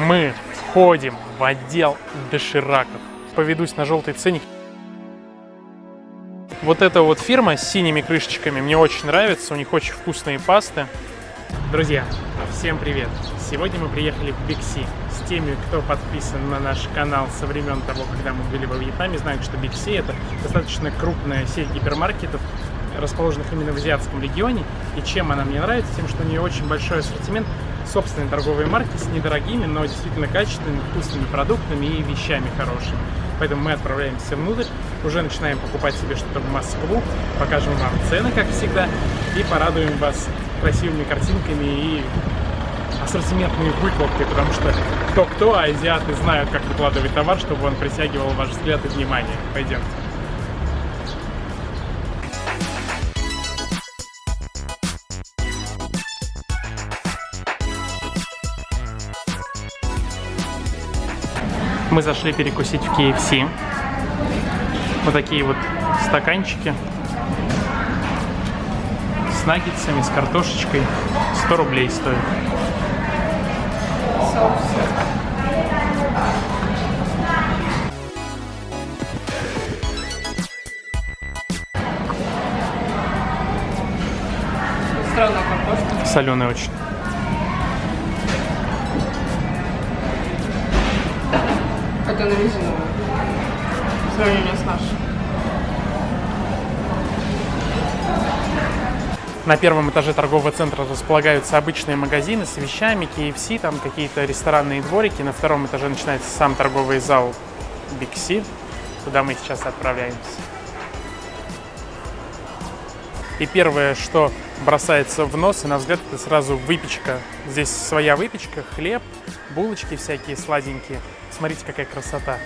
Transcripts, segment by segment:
Мы входим в отдел дошираков. Поведусь на желтый ценник. Вот эта вот фирма с синими крышечками мне очень нравится, у них очень вкусные пасты. Друзья, всем привет! Сегодня мы приехали в Big C. С теми, кто подписан на наш канал со времен того, когда мы были во Вьетнаме, знают, что Big C — это достаточно крупная сеть гипермаркетов, расположенных именно в азиатском регионе. И чем она мне нравится? Тем, что у нее очень большой ассортимент собственной торговой марки с недорогими, но действительно качественными, вкусными продуктами и вещами хорошими. Поэтому мы отправляемся внутрь, уже начинаем покупать себе что-то в Москву, покажем вам цены, как всегда, и порадуем вас красивыми картинками и ассортиментной выкладкой, потому что кто-кто, а азиаты знают, как выкладывать товар, чтобы он притягивал ваш взгляд и внимание. Пойдемте. Мы зашли перекусить в KFC. Вот такие вот стаканчики с наггетсами, с картошечкой. 100 рублей стоит. Странная картошка. Соленая очень. Это на резиновую. В сравнении с нашей. На первом этаже торгового центра располагаются обычные магазины с вещами, KFC, там какие-то ресторанные дворики. На втором этаже начинается сам торговый зал Big C, куда мы сейчас отправляемся. И первое, что бросается в нос и на взгляд, это сразу выпечка. Здесь своя выпечка, хлеб, булочки всякие сладенькие. Смотрите, какая красота.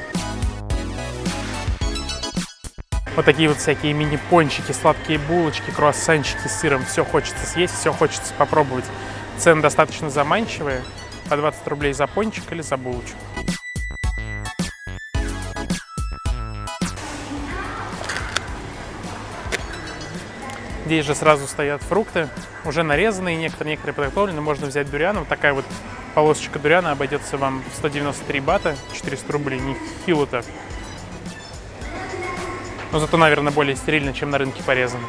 Вот такие вот всякие мини-пончики, сладкие булочки, круассанчики с сыром. Все хочется съесть, все хочется попробовать. Цены достаточно заманчивые. По 20 рублей за пончик или за булочку. Здесь же сразу стоят фрукты, уже нарезанные, некоторые подготовлены. Можно взять дуриан. Вот такая вот полосочка дуриана обойдется вам в 193 бата, 400 рублей. Нехило так. Но зато, наверное, более стерильно, чем на рынке порезано.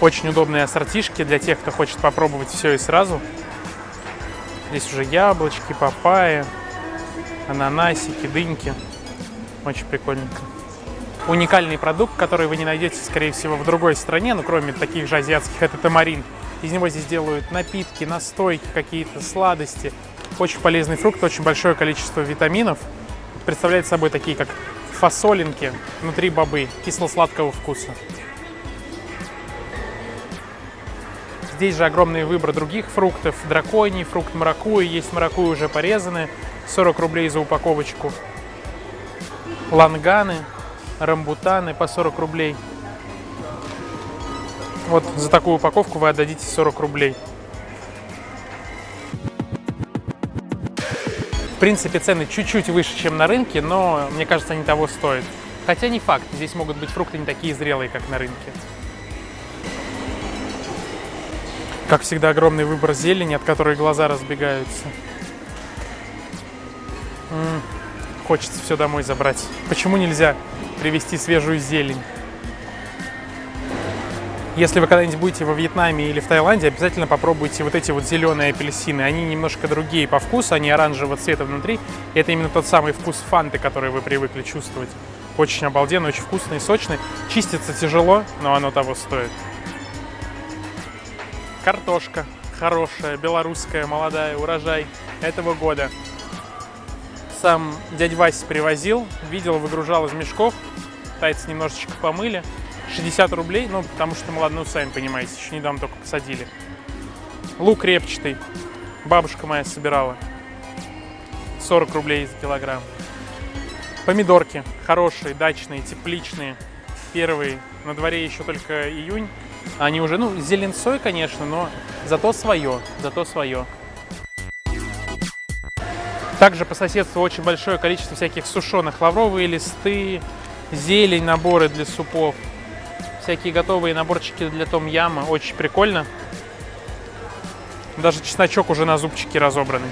Очень удобные ассортишки для тех, кто хочет попробовать все и сразу. Здесь уже яблочки, папайя, ананасики, дыньки. Очень прикольненько. Уникальный продукт, который вы не найдете, скорее всего, в другой стране, ну, кроме таких же азиатских, это тамарин. Из него здесь делают напитки, настойки, какие-то сладости. Очень полезный фрукт, очень большое количество витаминов. Представляет собой такие, как фасолинки, внутри бобы, кисло-сладкого вкуса. Здесь же огромный выбор других фруктов. Драконий, фрукт маракуйи, есть маракуйи уже порезанные, 40 рублей за упаковочку. Ланганы, рамбутаны по 40 рублей. Вот за такую упаковку вы отдадите 40 рублей. В принципе, цены чуть-чуть выше, чем на рынке, но, мне кажется, они того стоят. Хотя не факт, здесь могут быть фрукты не такие зрелые, как на рынке. Как всегда, огромный выбор зелени, от которой глаза разбегаются. Хочется все домой забрать. Почему нельзя привезти свежую зелень? Если вы когда-нибудь будете во Вьетнаме или в Таиланде, обязательно попробуйте вот эти вот зеленые апельсины. Они немножко другие по вкусу, они оранжевого цвета внутри. И это именно тот самый вкус фанты, который вы привыкли чувствовать. Очень обалденно, очень вкусный, сочный. Чистится тяжело, но оно того стоит. Картошка хорошая, белорусская, молодая, урожай этого года. Сам дядь Вася привозил, видел, выгружал из мешков. Тайцы немножечко помыли. 60 рублей, ну, потому что, ну, сами понимаете, еще недавно только посадили. Лук репчатый. Бабушка моя собирала. 40 рублей за килограмм. Помидорки хорошие, дачные, тепличные. Первые. На дворе еще только июнь. Они уже, ну, с зеленцой, конечно, но зато свое. Также по соседству очень большое количество всяких сушеных, лавровые листы, зелень, наборы для супов. Всякие готовые наборчики для том-яма. Очень прикольно. Даже чесночок уже на зубчики разобранный.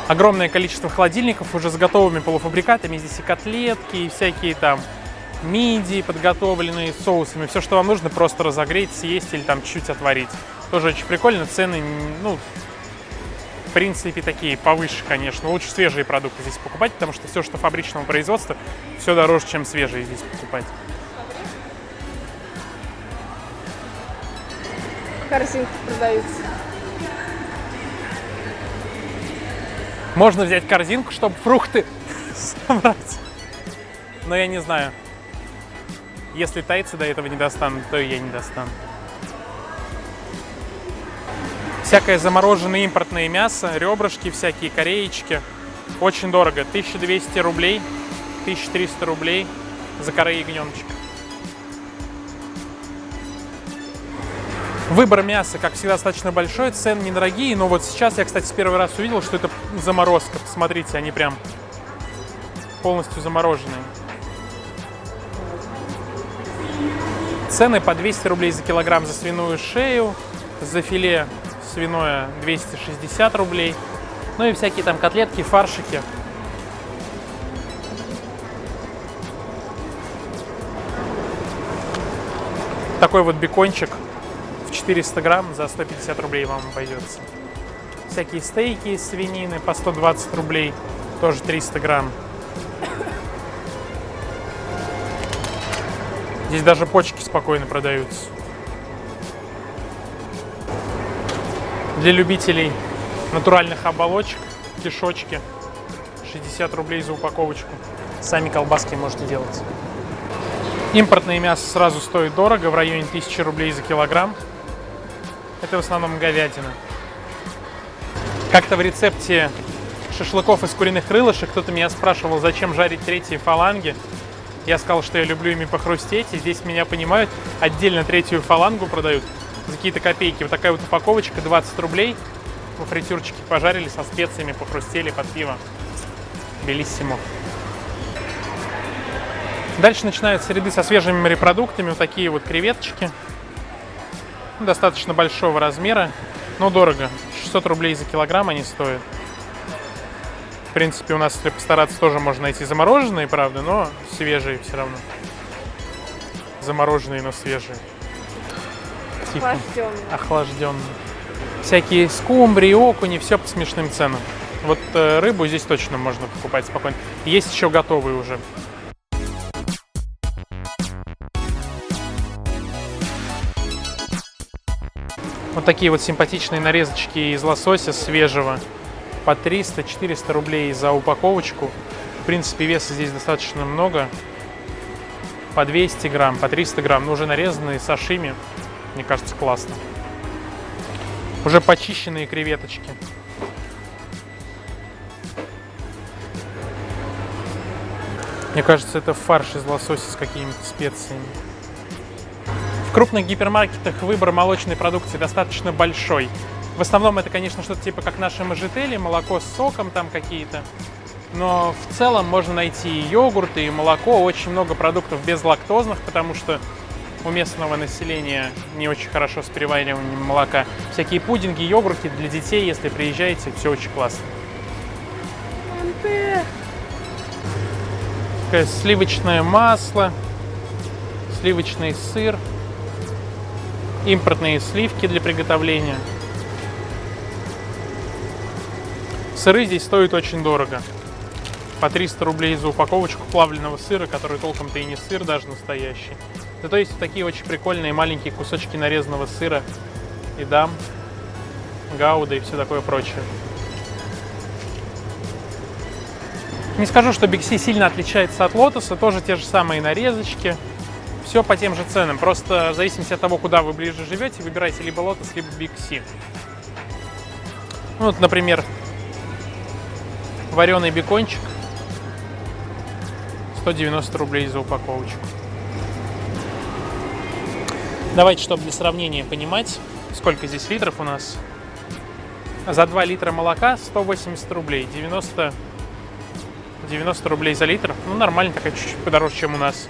Огромное количество холодильников уже с готовыми полуфабрикатами. Здесь и котлетки, и всякие там мидии, подготовленные с соусами. Все, что вам нужно, просто разогреть, съесть или там чуть-чуть отварить. Тоже очень прикольно. Цены, ну, в принципе, такие повыше, конечно. Лучше свежие продукты здесь покупать, потому что все, что фабричного производства, все дороже, чем свежие здесь покупать. Корзинки продаются. Можно взять корзинку, чтобы фрукты собрать. Но я не знаю. Если тайцы до этого не достанут, то и я не достану. Всякое замороженное импортное мясо, ребрышки всякие, кореечки. Очень дорого. 1200 рублей, 1300 рублей за корей ягненочек. Выбор мяса, как всегда, достаточно большой, цены недорогие, но вот сейчас я, кстати, первый раз увидел, что это заморозка. Посмотрите, они прям полностью замороженные. Цены по 200 рублей за килограмм за свиную шею, за филе свиное 260 рублей, ну и всякие там котлетки, фаршики. Такой вот бекончик 400 грамм за 150 рублей вам обойдется. Всякие стейки из свинины по 120 рублей, тоже 300 грамм. Здесь даже почки спокойно продаются. Для любителей натуральных оболочек, кишочки, 60 рублей за упаковочку. Сами колбаски можете делать. Импортное мясо сразу стоит дорого, в районе 1000 рублей за килограмм. Это в основном говядина. Как-то в рецепте шашлыков из куриных крылышек кто-то меня спрашивал, зачем жарить третьи фаланги. Я сказал, что я люблю ими похрустеть, и здесь меня понимают. Отдельно третью фалангу продают за какие-то копейки. Вот такая вот упаковочка, 20 рублей. Во фритюрчике пожарили, со специями похрустели под пиво. Белиссимо. Дальше начинаются ряды со свежими морепродуктами. Вот такие вот креветочки. Достаточно большого размера, но дорого. 600 рублей за килограмм они стоят. В принципе, у нас, если постараться, тоже можно найти замороженные, правда, но свежие все равно. Замороженные, но свежие. Тихо. Охлажденные. Всякие скумбрии, окуни, все по смешным ценам. Вот рыбу здесь точно можно покупать спокойно. Есть еще готовые уже. Вот такие вот симпатичные нарезочки из лосося свежего. По 300-400 рублей за упаковочку. В принципе, веса здесь достаточно много. По 200 грамм, по 300 грамм. Но уже нарезанные сашими. Мне кажется, классно. Уже почищенные креветочки. Мне кажется, это фарш из лосося с какими-то специями. В крупных гипермаркетах выбор молочной продукции достаточно большой. В основном это, конечно, что-то типа как наши мажетели, молоко с соком там какие-то. Но в целом можно найти и йогурты, и молоко, очень много продуктов безлактозных, потому что у местного населения не очень хорошо с перевариванием молока. Всякие пудинги, йогурты для детей, если приезжаете, все очень классно. Такое сливочное масло, сливочный сыр, импортные сливки для приготовления. Сыры здесь стоят очень дорого. По 300 рублей за упаковочку плавленного сыра, который толком-то и не сыр даже настоящий. Зато есть такие очень прикольные маленькие кусочки нарезанного сыра. Эдам, гауда и все такое прочее. Не скажу, что Big C сильно отличается от Лотоса. Тоже те же самые нарезочки. Все по тем же ценам. Просто в зависимости от того, куда вы ближе живете, выбирайте либо Лотос, либо Big C. Вот, например, вареный бекончик. 190 рублей за упаковочку. Давайте, чтобы для сравнения понимать, сколько здесь литров у нас. За 2 литра молока 180 рублей. 90 рублей за литр. Ну, нормально, такая чуть-чуть подороже, чем у нас.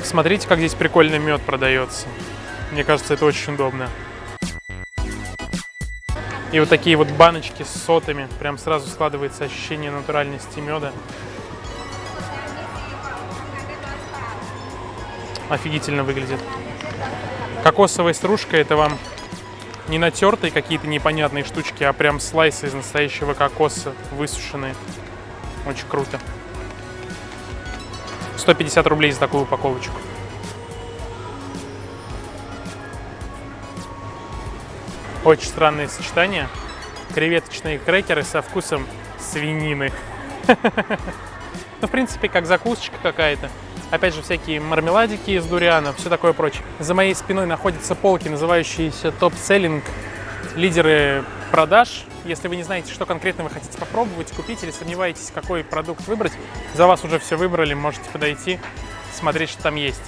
Смотрите, как здесь прикольный мед продается. Мне кажется, это очень удобно. И вот такие вот баночки с сотами. Прям сразу складывается ощущение натуральности меда. Офигительно выглядит. Кокосовая стружка — это вам не натертые какие-то непонятные штучки, а прям слайсы из настоящего кокоса, высушенные. Очень круто. 150 рублей за такую упаковочку. Очень странное сочетание. Креветочные крекеры со вкусом свинины. Ну, в принципе, как закусочка какая-то. Опять же, всякие мармеладики из дуриана, все такое прочее. За моей спиной находятся полки, называющиеся топ-селлинг, лидеры продаж. Если вы не знаете, что конкретно вы хотите попробовать, купить или сомневаетесь, какой продукт выбрать, за вас уже все выбрали, можете подойти, смотреть, что там есть.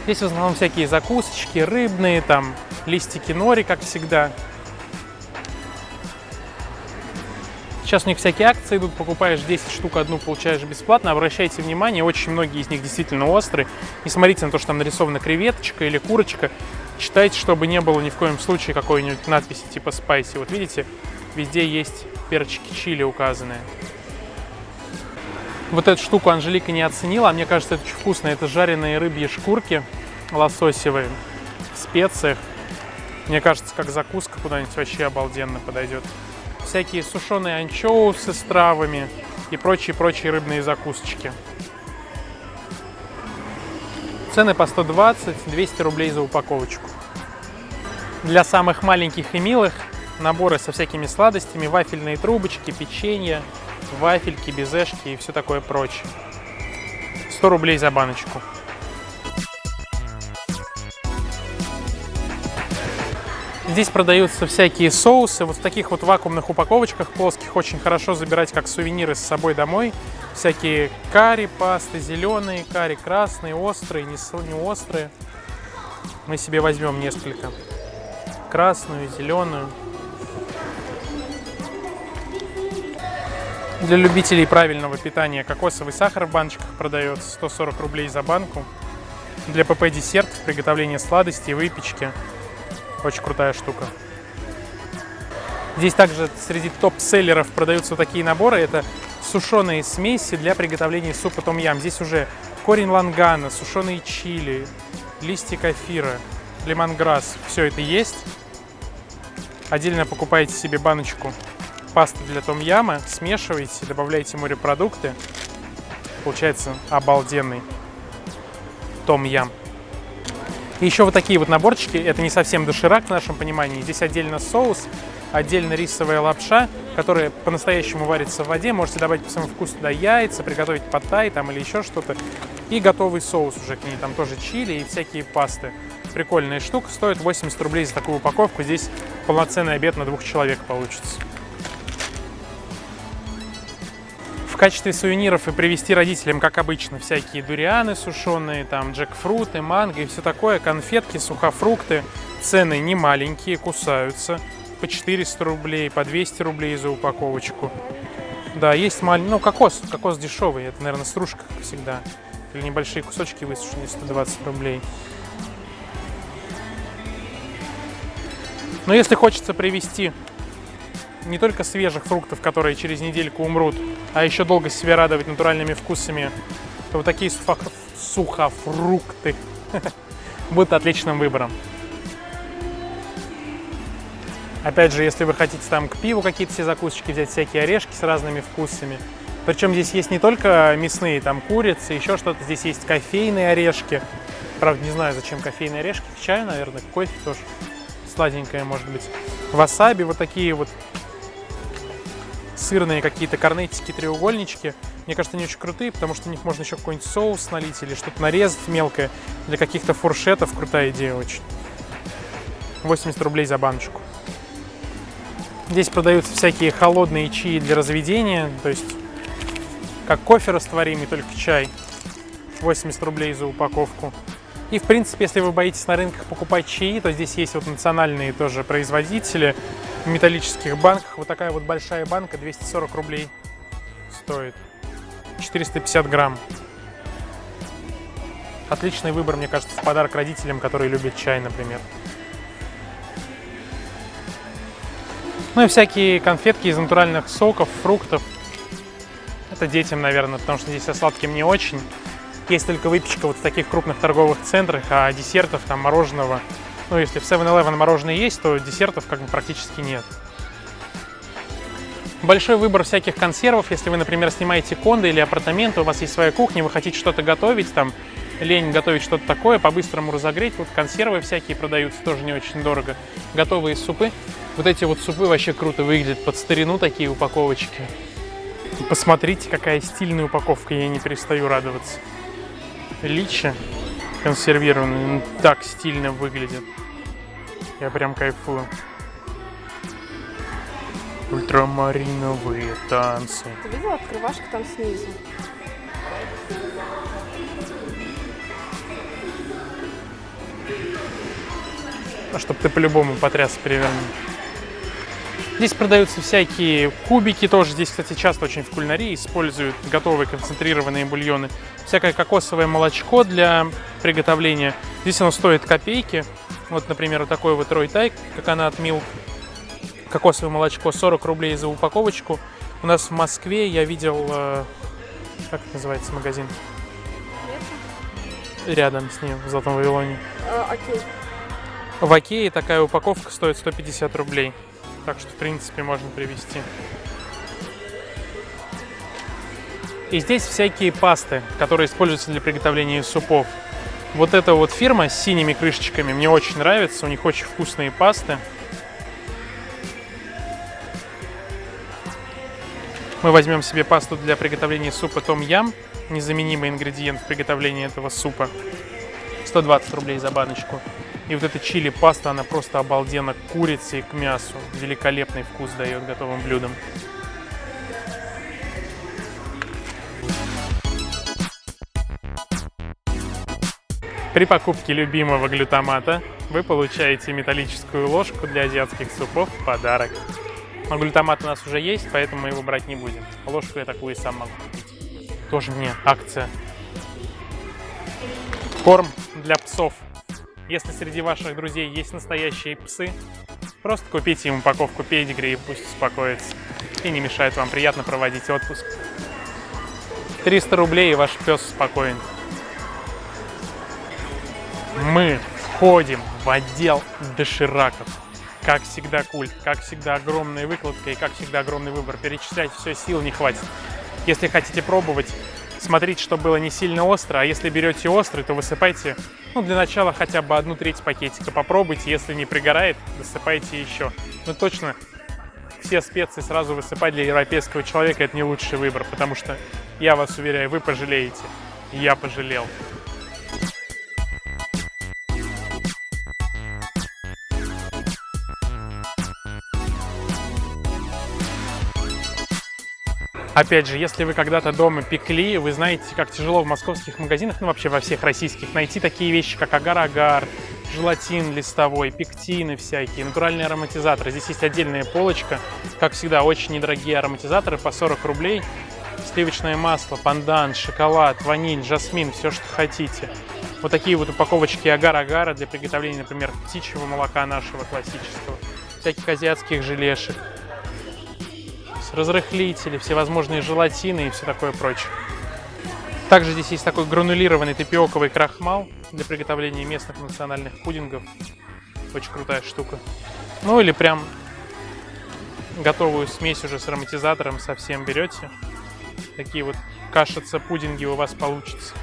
Здесь в основном всякие закусочки, рыбные, там листики нори, как всегда. Сейчас у них всякие акции идут, покупаешь 10 штук, одну получаешь бесплатно. Обращайте внимание, очень многие из них действительно острые. Не смотрите на то, что там нарисована креветочка или курочка. Читайте, чтобы не было ни в коем случае какой-нибудь надписи типа spicy. Вот видите, везде есть перчики чили указанные. Вот эту штуку Анжелика не оценила, а мне кажется, это очень вкусно. Это жареные рыбьи шкурки лососевые в специях. Мне кажется, как закуска куда-нибудь вообще обалденно подойдет. Всякие сушеные анчоусы с травами и прочие рыбные закусочки. Цены по 120-200 рублей за упаковочку. Для самых маленьких и милых наборы со всякими сладостями, вафельные трубочки, печенье, вафельки, безешки и все такое прочее. 100 рублей за баночку. Здесь продаются всякие соусы. Вот в таких вот вакуумных упаковочках плоских очень хорошо забирать как сувениры с собой домой. Всякие карри, пасты зеленые, карри красные, острые, не острые. Мы себе возьмем несколько. Красную, зеленую. Для любителей правильного питания кокосовый сахар в баночках продается 140 рублей за банку. Для ПП десертов, приготовления сладостей, выпечки. Очень крутая штука. Здесь также среди топ-селлеров продаются вот такие наборы. Это сушеные смеси для приготовления супа том-ям. Здесь уже корень лангана, сушеные чили, листья кафира, лемонграсс. Все это есть. Отдельно покупаете себе баночку пасты для том-яма, смешиваете, добавляете морепродукты. Получается обалденный том-ям. И еще вот такие вот наборчики, это не совсем доширак в нашем понимании. Здесь отдельно соус, отдельно рисовая лапша, которая по-настоящему варится в воде. Можете добавить по своему вкусу туда яйца, приготовить пад-тай там или еще что-то. И готовый соус уже к ней, там тоже чили и всякие пасты. Прикольная штука, стоит 80 рублей за такую упаковку. Здесь полноценный обед на 2 человек получится. В качестве сувениров и привезти родителям, как обычно, всякие дурианы сушеные, там джекфруты, манго и все такое, конфетки, сухофрукты. Цены не маленькие, кусаются. По 400 рублей, по 200 рублей за упаковочку. Да, есть маленький, ну кокос дешевый, это, наверное, стружка, как всегда. Или небольшие кусочки высушенные, 120 рублей. Но если хочется привезти не только свежих фруктов, которые через недельку умрут, а еще долго себя радовать натуральными вкусами, то вот такие сухофрукты будут отличным выбором. Опять же, если вы хотите там к пиву какие-то все закусочки взять, всякие орешки с разными вкусами. Причем здесь есть не только мясные, там курица, еще что-то. Здесь есть кофейные орешки. Правда, не знаю, зачем кофейные орешки. К чаю, наверное, к кофе тоже. Сладенькое, может быть. Васаби, вот такие вот сырные какие-то корнетики, треугольнички. Мне кажется, они очень крутые, потому что в них можно еще какой-нибудь соус налить или что-то нарезать мелкое. Для каких-то фуршетов крутая идея очень. 80 рублей за баночку. Здесь продаются всякие холодные чаи для разведения, то есть как кофе растворимый, только чай. 80 рублей за упаковку. И, в принципе, если вы боитесь на рынках покупать чаи, то здесь есть вот национальные тоже производители в металлических банках. Вот такая вот большая банка, 240 рублей стоит. 450 грамм. Отличный выбор, мне кажется, в подарок родителям, которые любят чай, например. Ну и всякие конфетки из натуральных соков, фруктов. Это детям, наверное, потому что здесь со сладким не очень. Есть только выпечка вот в таких крупных торговых центрах, а десертов, там, мороженого. Ну, если в 7-Eleven мороженое есть, то десертов как бы практически нет. Большой выбор всяких консервов. Если вы, например, снимаете кондо или апартаменты, у вас есть своя кухня, вы хотите что-то готовить, там, лень готовить что-то такое, по-быстрому разогреть. Вот консервы всякие продаются, тоже не очень дорого. Готовые супы. Вот эти вот супы вообще круто выглядят, под старину такие упаковочки. И посмотрите, какая стильная упаковка, я не перестаю радоваться. Личи консервированные, так стильно выглядят. Я прям кайфую. Ультрамариновые танцы. Ты видела открывашка там снизу? А чтоб ты по-любому потряс перевернул. Здесь продаются всякие кубики тоже. Здесь, кстати, часто очень в кулинарии используют готовые концентрированные бульоны. Всякое кокосовое молочко для приготовления. Здесь оно стоит копейки. Вот, например, вот такой вот Ройтай, Coconut Milk. Кокосовое молочко 40 рублей за упаковочку. У нас в Москве я видел, как это называется магазин? Рядом с ним, в Золотом Вавилоне. Окей. В Окее такая упаковка стоит 150 рублей. Так что, в принципе, можно привезти. И здесь всякие пасты, которые используются для приготовления супов. Вот эта вот фирма с синими крышечками мне очень нравится. У них очень вкусные пасты. Мы возьмем себе пасту для приготовления супа том-ям. Незаменимый ингредиент в приготовлении этого супа. 120 рублей за баночку. И вот эта чили-паста, она просто обалденно к курице и к мясу. Великолепный вкус дает готовым блюдам. При покупке любимого глютамата вы получаете металлическую ложку для азиатских супов в подарок. Но глютамат у нас уже есть, поэтому мы его брать не будем. Ложку я такую и сам могу купить. Тоже мне акция. Корм для псов. Если среди ваших друзей есть настоящие псы, просто купите им упаковку педигри и пусть успокоится. И не мешает вам приятно проводить отпуск. 300 рублей и ваш пес спокоен. Мы входим в отдел дошираков. Как всегда культ, как всегда огромная выкладка и как всегда огромный выбор. Перечислять все, сил не хватит. Если хотите пробовать, смотрите, чтобы было не сильно остро, а если берете острый, то высыпайте, для начала хотя бы 1/3 пакетика. Попробуйте, если не пригорает, досыпайте еще. Но точно все специи сразу высыпать для европейского человека — это не лучший выбор, потому что, я вас уверяю, вы пожалеете. Я пожалел. Опять же, если вы когда-то дома пекли, вы знаете, как тяжело в московских магазинах, вообще во всех российских, найти такие вещи, как агар-агар, желатин листовой, пектины всякие, натуральные ароматизаторы. Здесь есть отдельная полочка, как всегда, очень недорогие ароматизаторы по 40 рублей. Сливочное масло, пандан, шоколад, ваниль, жасмин, все, что хотите. Вот такие вот упаковочки агар-агара для приготовления, например, птичьего молока нашего классического, всяких азиатских желешек. Разрыхлители, всевозможные желатины и все такое прочее. Также здесь есть такой гранулированный тапиоковый крахмал для приготовления местных национальных пудингов. Очень крутая штука. Ну или прям готовую смесь уже с ароматизатором совсем берете. Такие вот кашица-пудинги у вас получатся.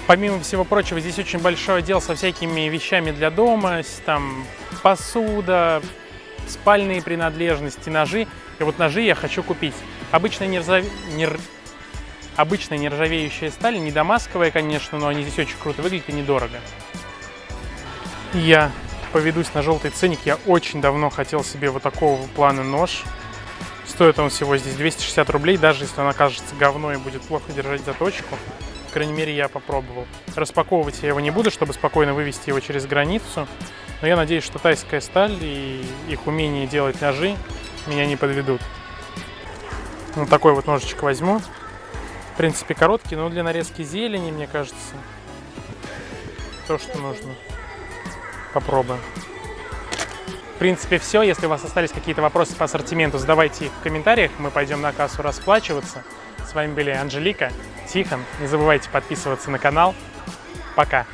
Помимо всего прочего, здесь очень большой отдел со всякими вещами для дома. Там посуда, спальные принадлежности, ножи. И вот ножи я хочу купить. Обычная нержавеющая сталь, не дамасковая, конечно, но они здесь очень круто выглядят и недорого. Я поведусь на желтый ценник. Я очень давно хотел себе вот такого плана нож. Стоит он всего здесь 260 рублей, даже если он окажется говно и будет плохо держать заточку. По крайней мере, я попробовал. Распаковывать я его не буду, чтобы спокойно вывести его через границу. Но я надеюсь, что тайская сталь и их умение делать ножи меня не подведут. Вот такой вот ножичек возьму. В принципе, короткий, но для нарезки зелени, мне кажется, то, что нужно. Попробуем. В принципе, все. Если у вас остались какие-то вопросы по ассортименту, задавайте их в комментариях. Мы пойдем на кассу расплачиваться. С вами были Анжелика, Тихон. Не забывайте подписываться на канал. Пока.